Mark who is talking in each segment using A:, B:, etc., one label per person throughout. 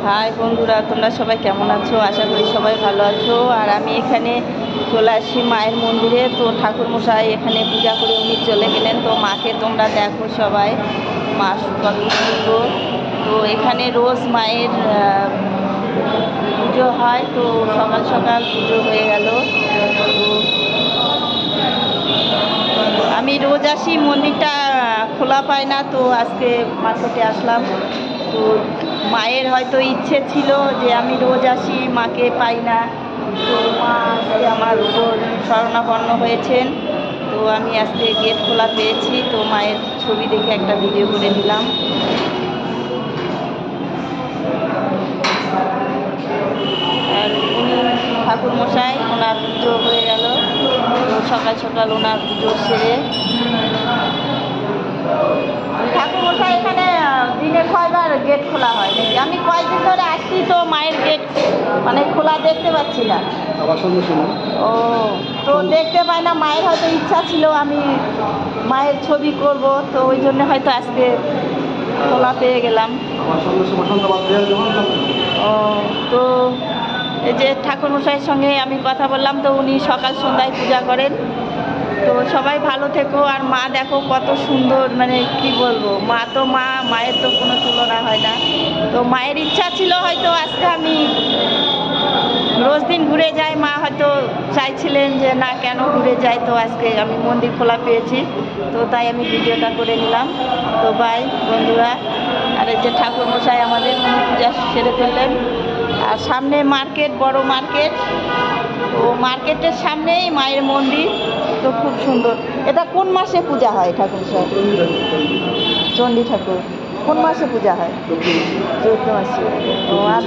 A: High বন্ধুরা, তোমরা সবাই কেমন আছো? আশা করি সবাই ভালো আছো। আর আমি এখানে চলে আসি মায়ের মন্দিরে। তো ঠাকুরমশাই এখানে পূজা করে উনি চলে গেলেন। তো মাকে তোমরা দেখো সবাই, মা কত সুন্দর। তো এখানে রোজ মায়ের পুজো হয়। তো সকাল সকাল পুজো হয়ে গেল। তো আমি রোজ আসি, মন্দিরটা খোলা পায় না, তো আজকে মার্কেটে আসলাম। তো মায়ের হয়তো ইচ্ছে ছিল যে আমি রোজ আসি, মাকে পাই না। তো মা আজকে আমার উপর শরণাপন্ন হয়েছেন। তো আমি আজকে গেট খোলা পেয়েছি। তো মায়ের ছবি দেখে একটা ভিডিও করে নিলাম। আর উনি ঠাকুরমশাই, ওনার পুজো হয়ে গেল। তো সকাল সকাল ওনার পুজো সেরে ঠাকুরমশাই এখানে দিনে কয়বার গেট খোলা হয় নাকি? আমি কয়েকদিন ধরে আসছি, তো মায়ের গেট মানে খোলা দেখতে পাচ্ছি না। ও, তো দেখতে পাই না। মায়ের হয়তো ইচ্ছা ছিল আমি মায়ের ছবি করব, তো ওই জন্য হয়তো আজকে খোলা পেয়ে গেলাম। ও, তো এই যে ঠাকুরমশাইয়ের সঙ্গে আমি কথা বললাম। তো উনি সকাল সন্ধ্যায় পূজা করেন। তো সবাই ভালো থেকো। আর মা দেখো কত সুন্দর, মানে কি বলবো, মা তো মা, মায়ের তো কোনো তুলনা হয় না। তো মায়ের ইচ্ছা ছিল হয়তো আজকে আমি রোজ দিন ঘুরে যাই, মা হয়তো চাইছিলেন যে না কেন ঘুরে যাই। তো আজকে আমি মন্দির খোলা পেয়েছি, তো তাই আমি ভিডিওটা করে নিলাম। তো বাই বন্ধুরা। আর এই যে ঠাকুরমশাই আমাদের পূজা সেরে ফেললেন। আর সামনে মার্কেট, বড় মার্কেট। তো মার্কেটের সামনেই মায়ের মন্দির। তো খুব সুন্দর। এটা কোন মাসে পূজা হয় ঠাকুরমশাই? চণ্ডী ঠাকুর কোন মাসে পূজা হয়? চৈত্র মাসে। ও, আর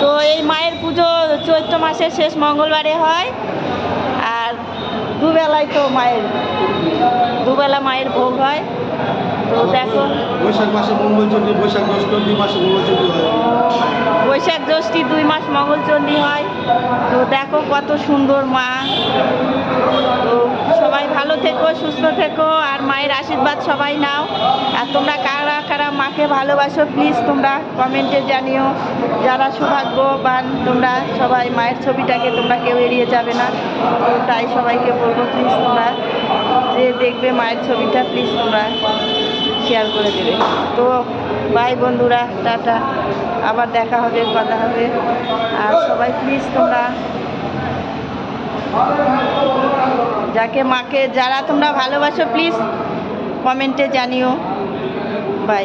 A: তো এই মায়ের পুজো চৈত্র মাসের শেষ মঙ্গলবারে হয়। আর দুবেলায় তো দুবেলা মায়ের ভোগ হয়। তো দেখো
B: বৈশাখ মাসে মঙ্গলচণ্ডী, বৈশাখ জ্যৈষ্ঠ 2 মাসে মঙ্গলচণ্ডী হয়।
A: বৈশাখ জ্যৈষ্ঠী 2 মাস মঙ্গলচণ্ডী হয়। তো দেখো কত সুন্দর মা। তো সবাই ভালো থেকো, সুস্থ থেকো। আর মায়ের আশীর্বাদ সবাই নাও। আর তোমরা কারা কারা মাকে ভালোবাসো প্লিজ তোমরা কমেন্টে জানিও। যারা সৌভাগ্যবান তোমরা সবাই মায়ের ছবিটাকে তোমরা কেউ এড়িয়ে যাবে না। তো তাই সবাইকে বলবো প্লিজ তোমরা যে দেখবে মায়ের ছবিটা, প্লিজ তোমরা শেয়ার করে দেবে। তো বাই বন্ধুরা, টাটা। আবার দেখা হবে, কথা হবে। আর সবাই প্লিজ তোমরা মাকে যারা তোমরা ভালোবাসো প্লিজ কমেন্টে জানিও। বাই।